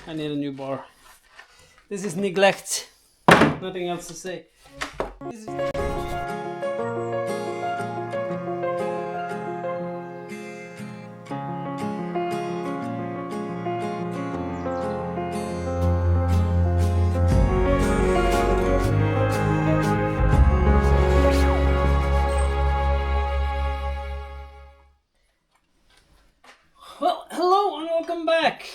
I need a new bar. This is neglect. Nothing else to say. This is... Well, hello and welcome back.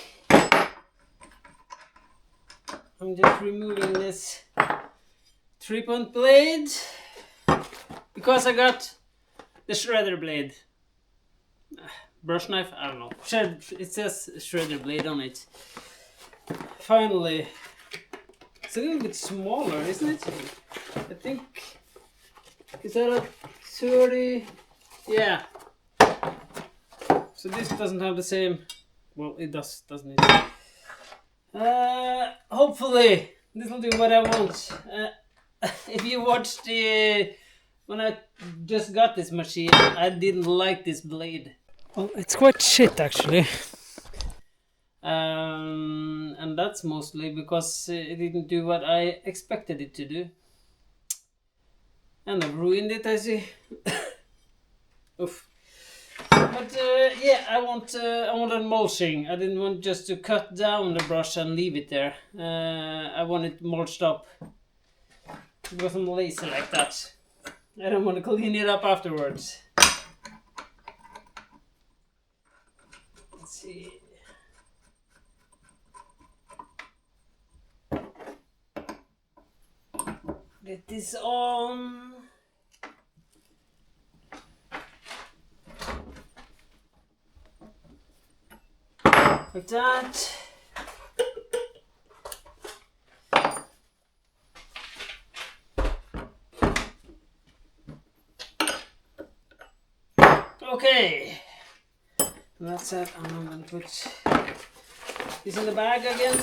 I'm just removing this treepoint blade because I got the shredder blade. Brush knife, I don't know. It says shredder blade on it. Finally. It's a little bit smaller, isn't it? I think. Is that a 30? Yeah. So this doesn't have the same. Well, it does, doesn't it? Hopefully this will do what I want. If you watched when I just got this machine, I didn't like this blade. Well, it's quite shit actually. And that's mostly because it didn't do what I expected it to do. And I've ruined it, I see. Oof. But yeah, I wanted mulching. I didn't want just to cut down the brush and leave it there. I want it mulched up. Because I'm lazy like that. I don't want to clean it up afterwards. Let's see. Get this on. Like that. Okay. That's it. I'm going to put this in the bag again.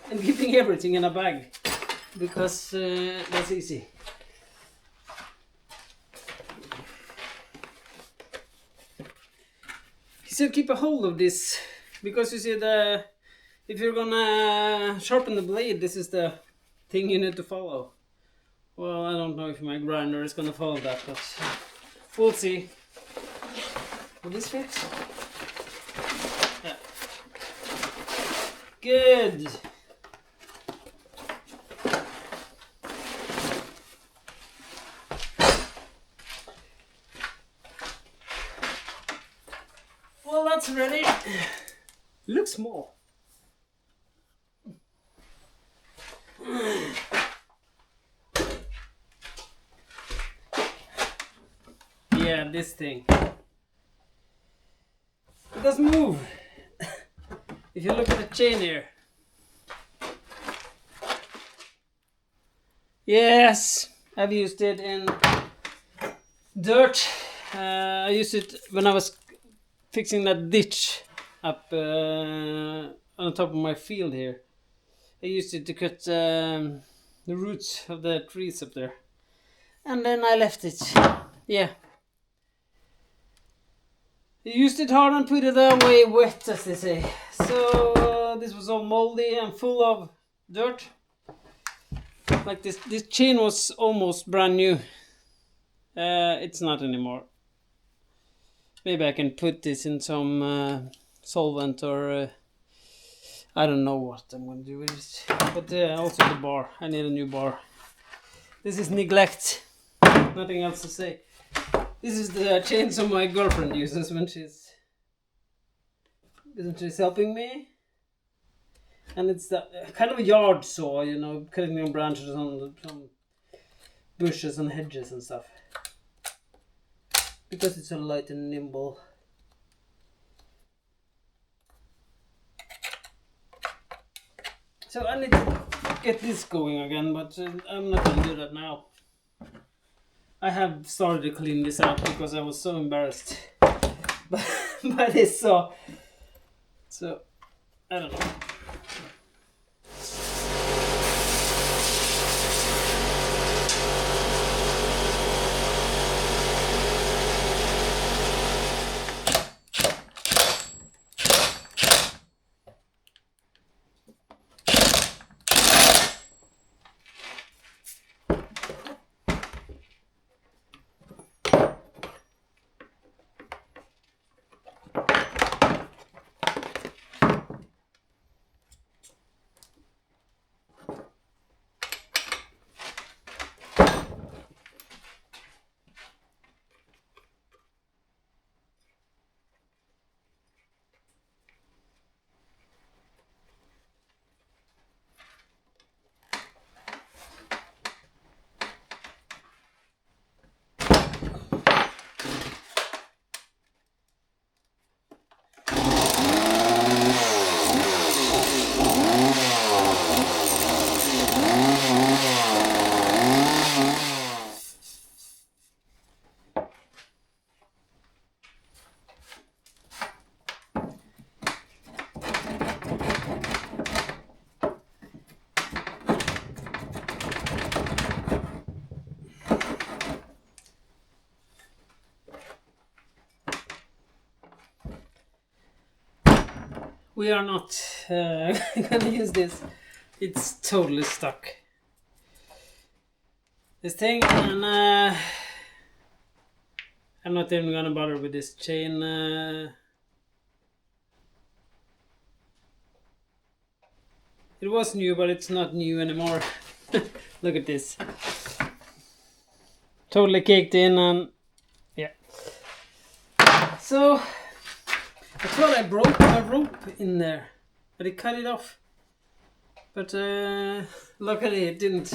I'm keeping everything in a bag because that's easy. He said keep a hold of this. Because you see if you're gonna sharpen the blade, this is the thing you need to follow. Well, I don't know if my grinder is gonna follow that, but we'll see. Will this fit? Yeah. Good. Well, that's ready. Looks small. Yeah, this thing. It doesn't move. If you look at the chain here. Yes, I've used it in dirt. I used it when I was fixing that ditch up on top of my field here. I used it to cut the roots of the trees up there. And then I left it. Yeah. I used it hard and put it away wet, as they say. So this was all moldy and full of dirt. Like this chain was almost brand new. It's not anymore. Maybe I can put this in some solvent or I don't know what I'm going to do with it. But also the bar. I need a new bar. This is neglect. Nothing else to say. This is the chainsaw my girlfriend uses when she's helping me. And it's the kind of a yard saw, you know, cutting down branches on some bushes and hedges and stuff. Because it's so light and nimble. So I need to get this going again, but I'm not going to do that now. I have started to clean this out because I was so embarrassed by this saw. So, I don't know. we are not gonna use this. It's totally stuck. This thing, and I'm not even gonna bother with this chain. It was new, but it's not new anymore. Look at this. Totally caked in, and yeah. So I thought I broke my rope in there, but it cut it off. But luckily it didn't.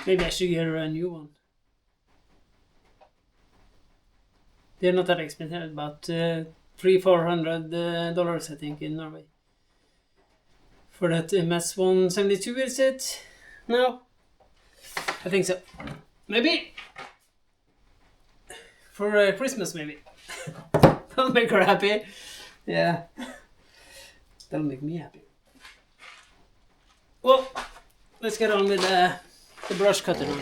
Maybe I should get her a new one. They're not that expensive, about $300-400 I think in Norway. For that MS170, is it? No? I think so. Maybe. For Christmas, maybe. That'll make her happy. Yeah. That'll make me happy. Well, let's get on with the brush cutter now.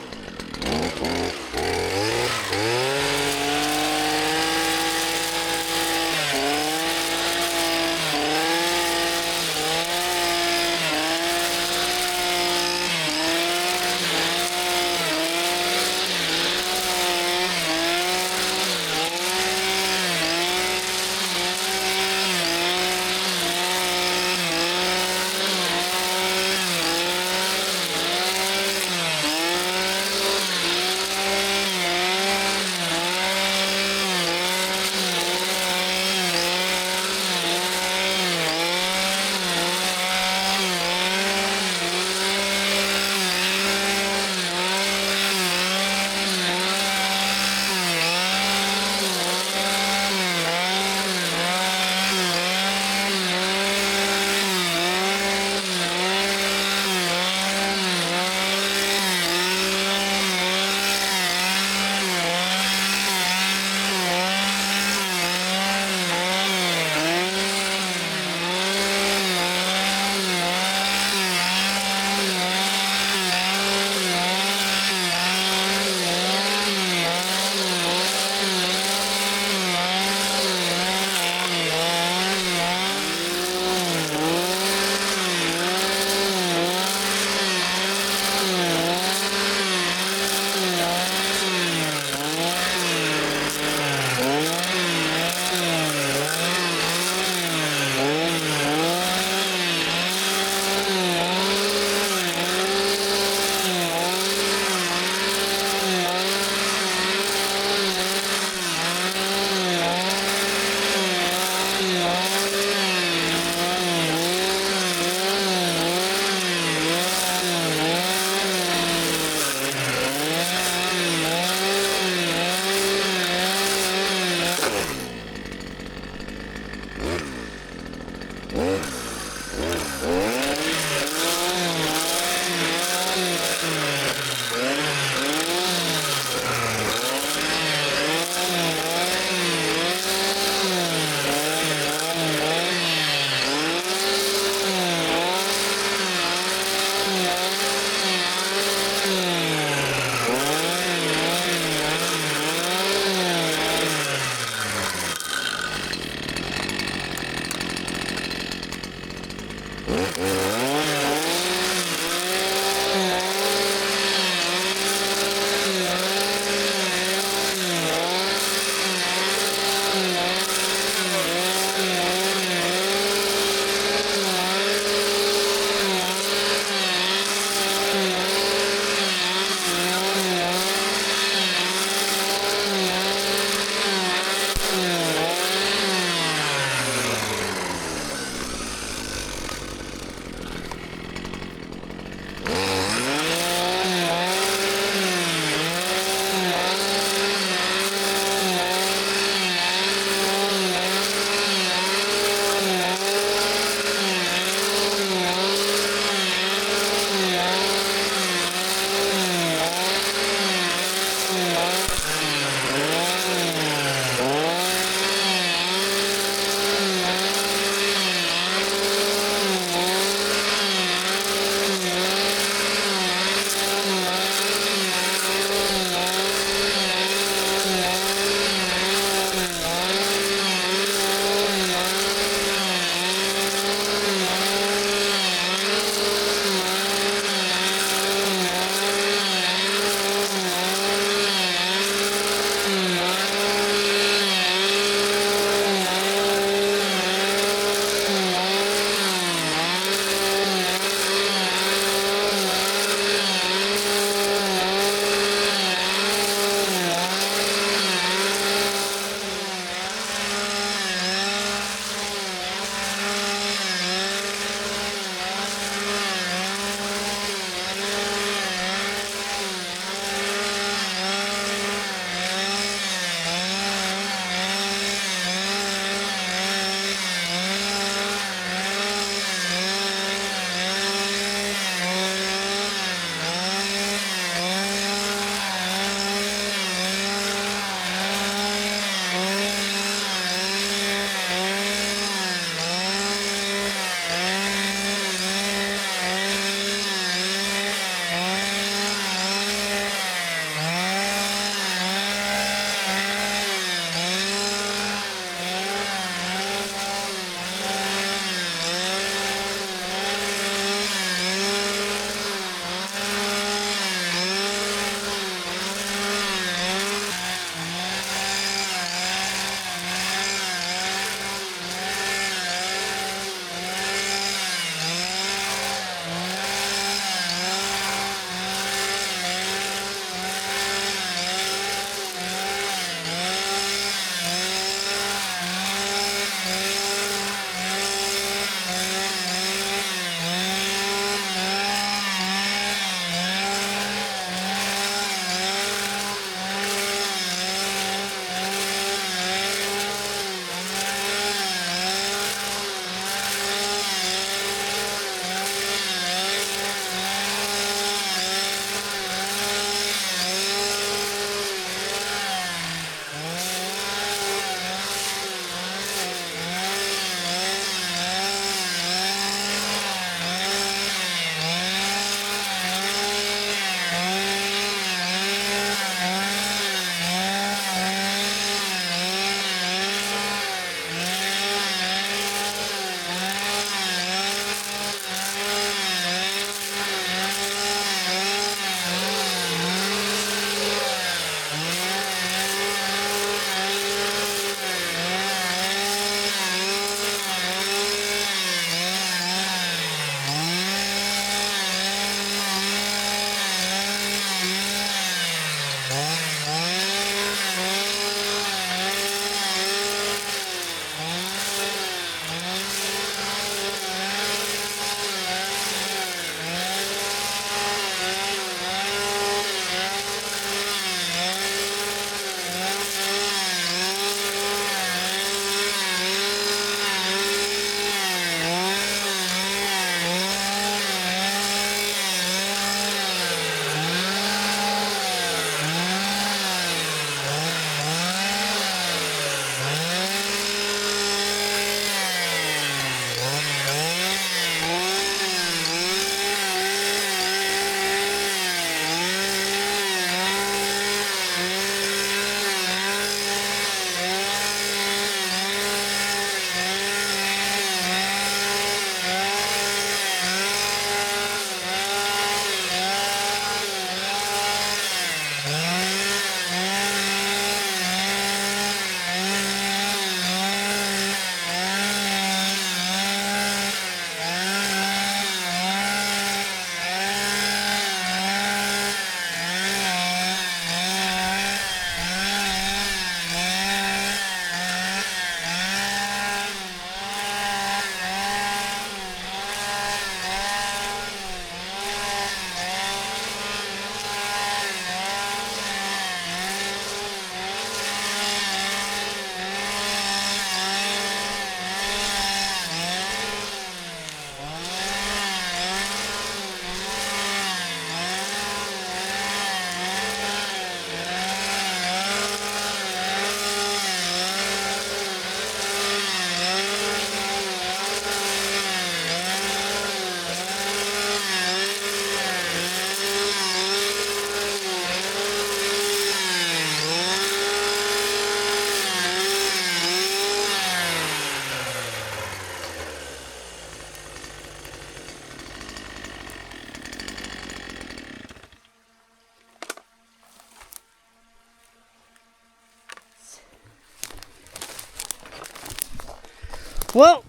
Well,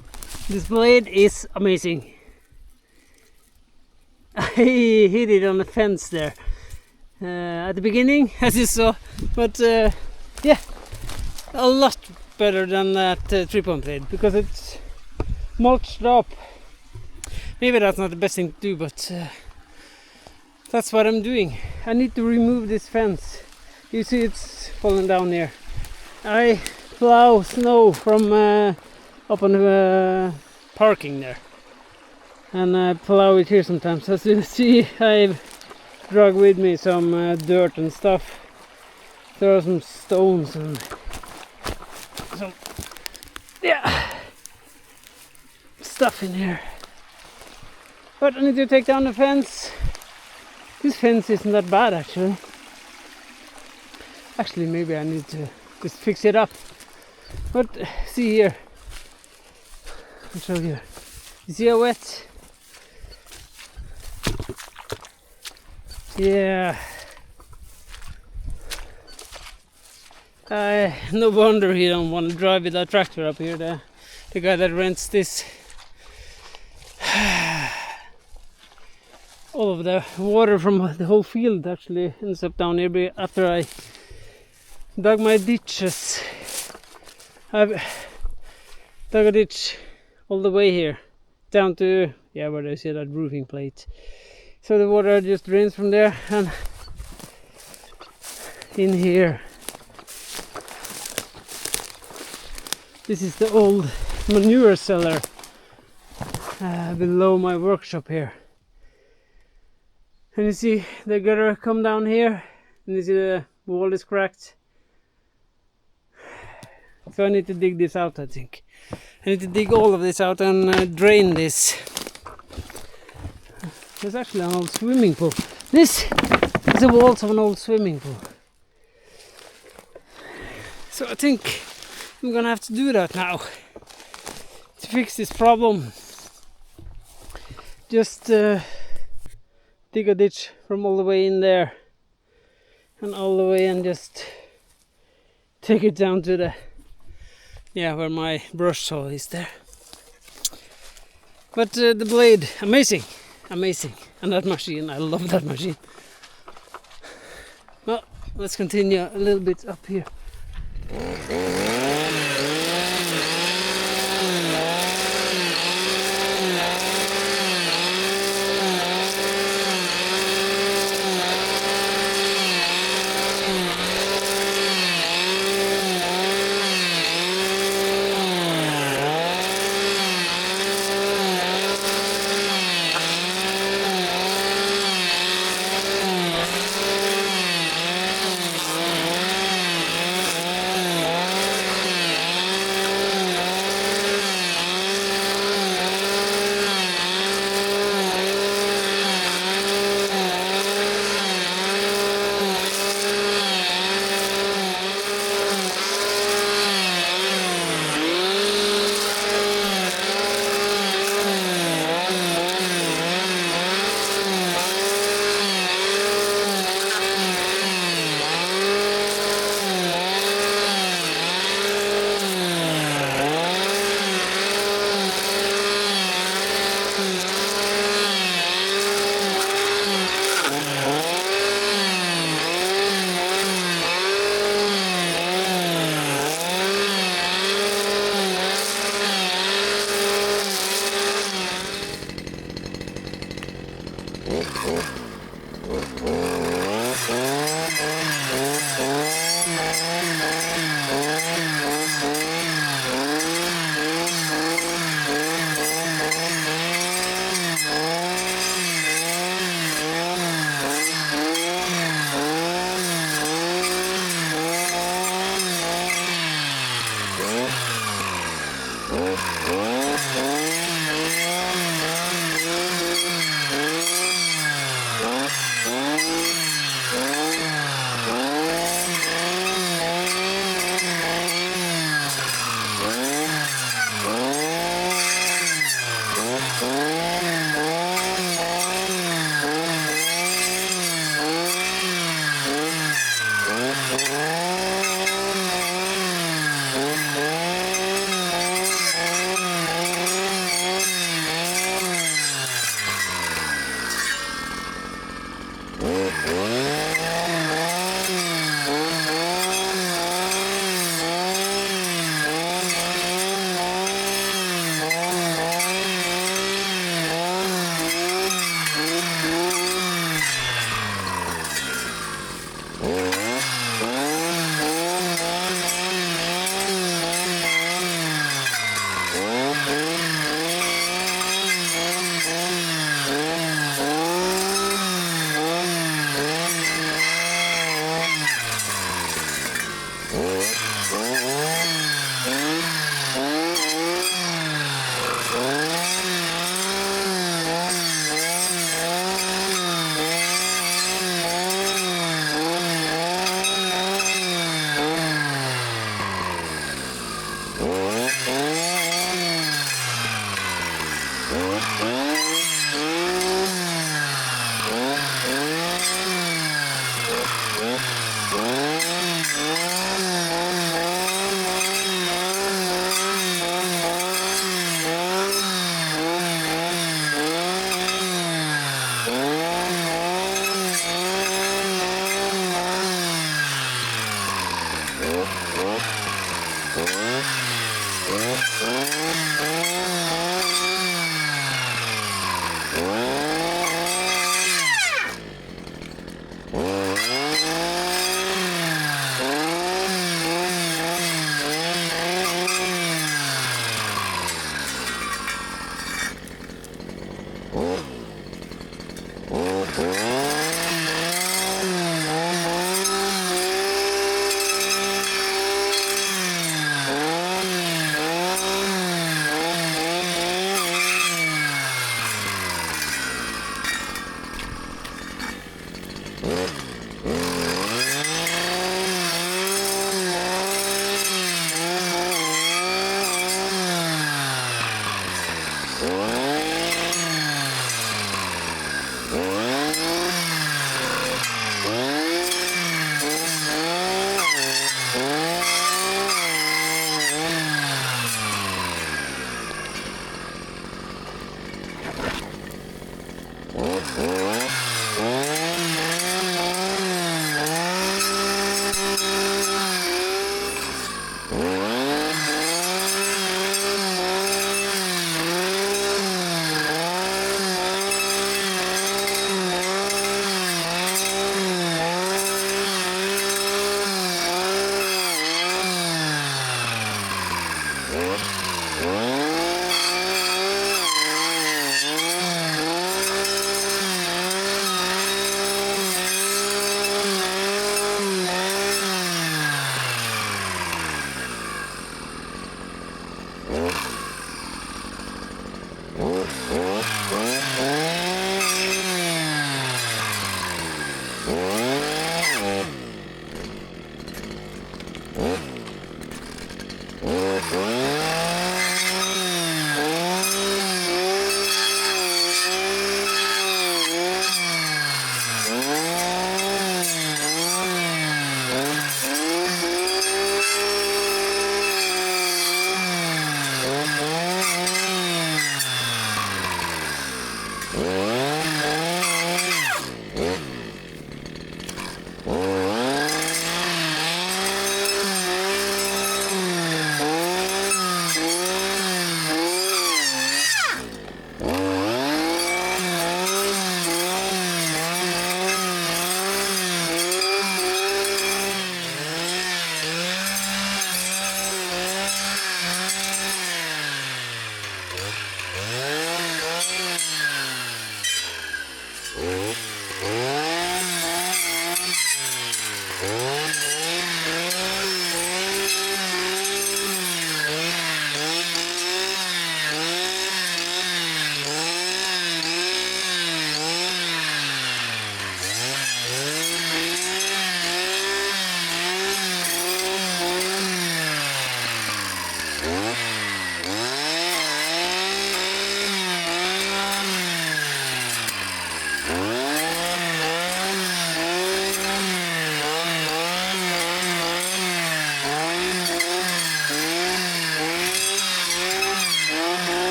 this blade is amazing. I hit it on the fence there at the beginning, as you saw, but yeah, a lot better than that 3-point blade, because it's mulched up. Maybe that's not the best thing to do, but that's what I'm doing. I need to remove this fence. You see it's falling down here. I plow snow from up on the parking there, and I plow it here sometimes. As you see, I've dragged with me some dirt and stuff. There are some stones and some, yeah, stuff in here. But I need to take down the fence. This fence isn't that bad actually. Actually, maybe I need to just fix it up. But see here, I'll show you. You see how wet? Yeah. No wonder he don't want to drive with that tractor up here. The guy that rents this. All of the water from the whole field actually ends up down here after I dug my ditches. I've dug a ditch all the way here down to, yeah, where they see that roofing plate. So the water just drains from there and in here. This is the old manure cellar below my workshop here. And you see the gutter come down here, and you see the wall is cracked. So I need to dig this out, I think. I need to dig all of this out and drain this. There's actually an old swimming pool. This is the walls of an old swimming pool. So I think I'm gonna have to do that now to fix this problem. Just dig a ditch from all the way in there and all the way, and just take it down to the, yeah, where my brush saw is there. But the blade, amazing, amazing. And that machine, I love that machine. Well, let's continue a little bit up here.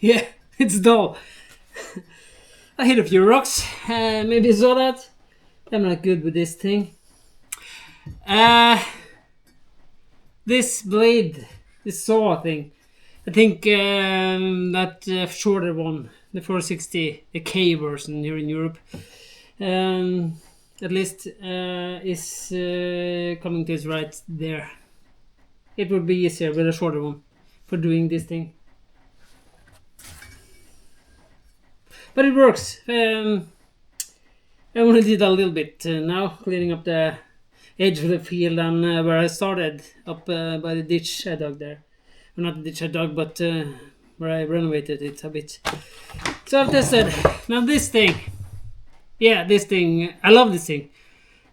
Yeah, it's dull. I hit a few rocks. Maybe you saw that. I'm not good with this thing. This blade, this saw thing. I think that shorter one, the 460, the K version here in Europe, at least is coming to its right there. It would be easier with a shorter one for doing this thing. But it works. I want to do it a little bit now, cleaning up the edge of the field and where I started, up by the ditch I dug there. Well, not the ditch I dug, but where I renovated it a bit. So I've tested. Now this thing. Yeah, this thing. I love this thing.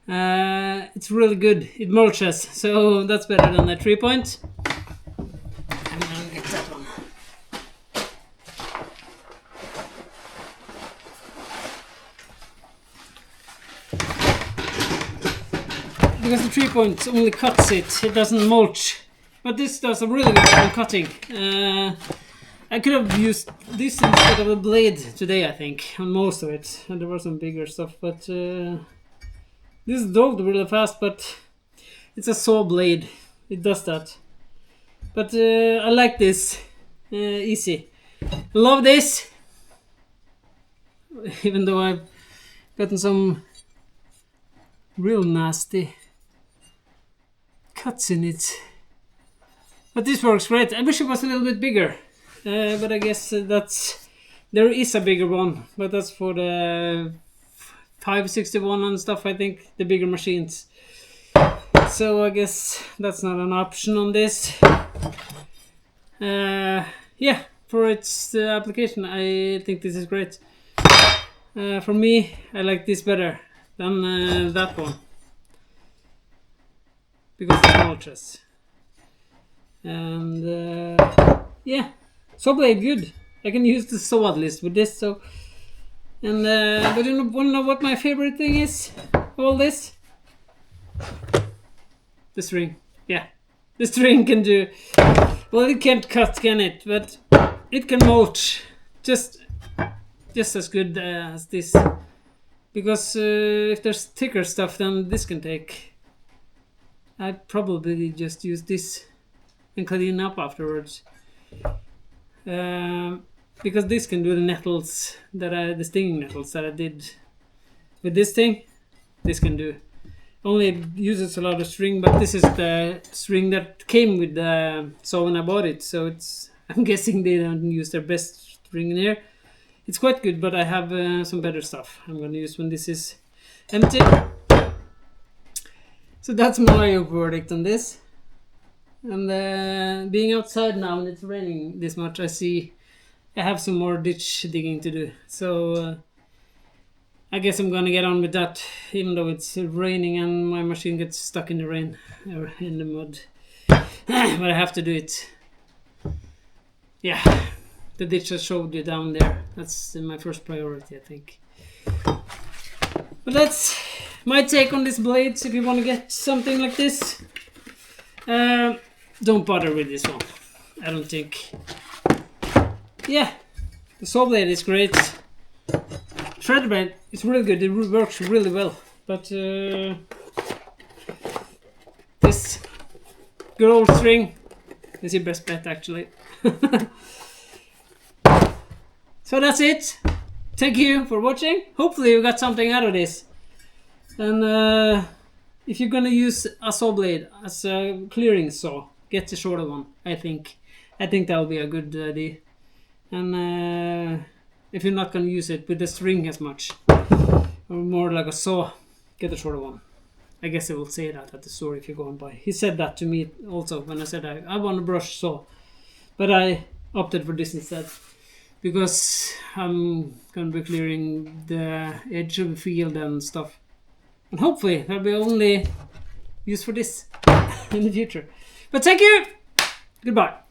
It's really good. It mulches, so that's better than the 3-point. I'm gonna get that one. Because the 3-point only cuts it, it doesn't mulch. But this does a really good job on cutting. I could have used this instead of a blade today, I think, on most of it. And there was some bigger stuff, but this dogged really fast, but it's a saw blade. It does that. But I like this. Easy. Love this. Even though I've gotten some real nasty cuts in it. But this works great. I wish it was a little bit bigger. But I guess there is a bigger one. But that's for the 561 and stuff, I think. The bigger machines. So I guess that's not an option on this. Yeah, for its application, I think this is great. For me, I like this better than that one. Because it's mulches. And yeah, saw blade good. I can use the saw at least with this. So, and but you want to know what my favorite thing is? All this, the string. Yeah, the string can do. Well, it can't cut, can it? But it can mulch just as good as this. Because if there's thicker stuff, then this can take. I'd probably just use this and clean up afterwards. Because this can do the nettles the stinging nettles that I did with this thing. This can do. Only uses a lot of string, but this is the string that came with the saw when I bought it. So it's. I'm guessing they don't use their best string in here. It's quite good, but I have some better stuff I'm going to use when this is empty. So that's my verdict on this. And being outside now and it's raining this much, I have some more ditch digging to do. So I guess I'm gonna get on with that, even though it's raining and my machine gets stuck in the rain or in the mud. But I have to do it. Yeah, the ditch I showed you down there. That's my first priority, I think. But that's my take on these blades. If you want to get something like this, don't bother with this one. I don't think. Yeah, the saw blade is great. Thread blade is really good. It works really well. But this good old string is your best bet, actually. So that's it. Thank you for watching. Hopefully you got something out of this. And if you're gonna use a saw blade as a clearing saw, get the shorter one. I think that will be a good idea. And if you're not gonna use it with the string as much, or more like a saw, get a shorter one. I guess they will say that at the store if you're going by. He said that to me also when I said I want a brush saw, but I opted for this instead because I'm gonna be clearing the edge of the field and stuff, and hopefully that'll be only used for this in the future. But thank you. Goodbye.